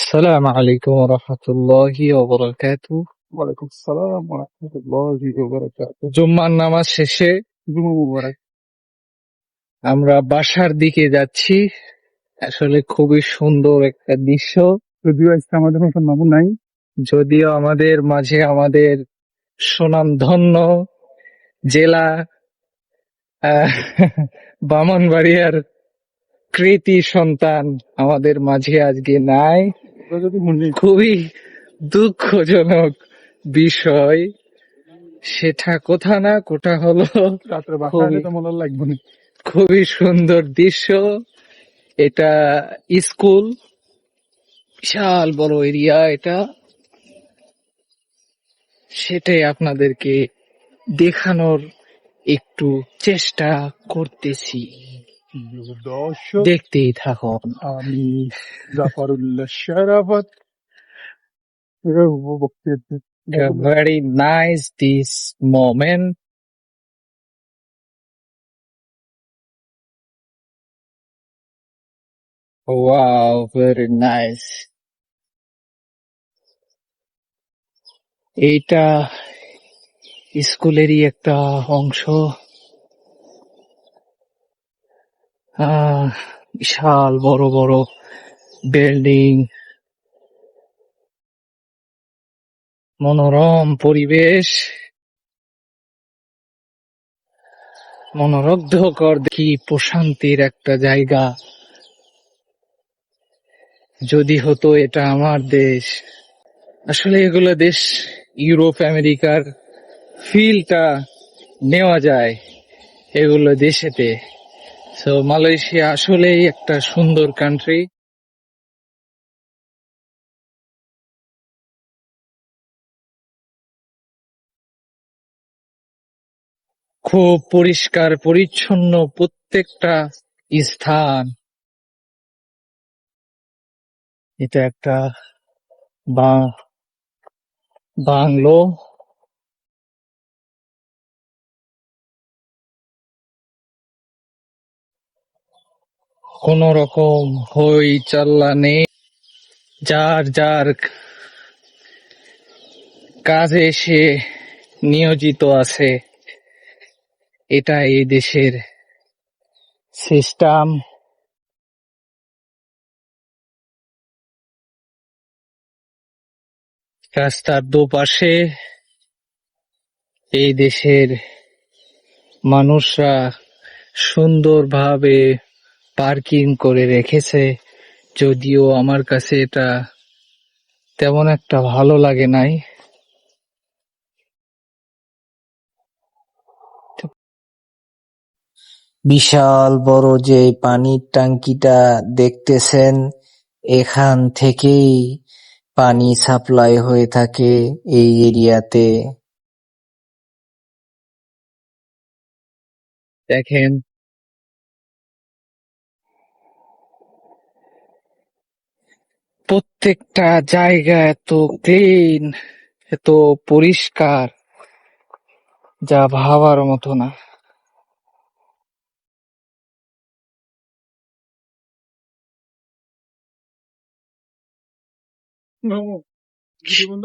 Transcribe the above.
السلام عليكم ورحمة الله وبركاته. ওয়ালাইকুম আসসালাম ওয়া রাহমাতুল্লাহি ওয়া বারাকাতুহু। জুম্মার নামাজ শেষে জুমা মুবারক। আমরা বাসার দিকে যাচ্ছি। আসলে খুবই সুন্দর একটা দৃশ্য। যদিও আজকে আমাদের মতন মামু নাই। যদিও আমাদের মাঝে আমাদের সুনামধন্য জেলা আহ, ব্রাহ্মণবাড়িয়ার কৃতি সন্তান আমাদের মাঝে আজকে নাই। ওরা যদি মনে খুবই দুঃখজনক বিষয়। সেটা কোথা না কোথা হলো রাত্রে বাসা খুবই আসে তো মনে লাগবে না। খুবই সুন্দর দৃশ্য। এটা স্কুল, বিশাল বড় এরিয়া এটা। সেটাই আপনাদেরকে দেখানোর একটু চেষ্টা করতেছি, প্রিয় দর্শক, দেখতেই থাকুন। আমি জাফরুল্লাহ শরাফত এর উপভোগ করতে Very nice this moment. Wow, very nice. এইটা স্কুলেরই একটা অংশ। বিশাল বড় বড় বিল্ডিং, মনোরম পরিবেশ, মনোরুগ্ধকর দেখি প্রশান্তির একটা জায়গা। যদি হতো এটা আমার দেশ। আসলে এগুলো দেশ, ইউরোপ আমেরিকার ফিলটা নেওয়া যায় এগুলো দেশেতে। সো মালয়েশিয়া আসলেই একটা সুন্দর কান্ট্রি। খুব পরিষ্কার পরিচ্ছন্ন প্রত্যেকটা স্থান। এটা একটা বাংলো। কোন রকম হই চাল্লা নেই, যার যার কাজে সে নিয়োজিত আছে। এটা এই দেশের সিস্টেম। রাস্তার দুপাশে এই দেশের মানুষরা সুন্দরভাবে পার্কিং করে রেখেছে। যদিও আমার কাছে এটা তেমন একটা ভালো লাগে নাই। বিশাল বড় যে পানির ট্যাঙ্কিটা দেখতেছেন, এখান থেকেই পানি সাপ্লাই হয়ে থাকে এই এরিয়াতে। দেখেন, প্রত্যেকটা জায়গা এত ক্লিন, এত পরিষ্কার, যা ভাবার মতো না। মামু ভিডিও বন্ধ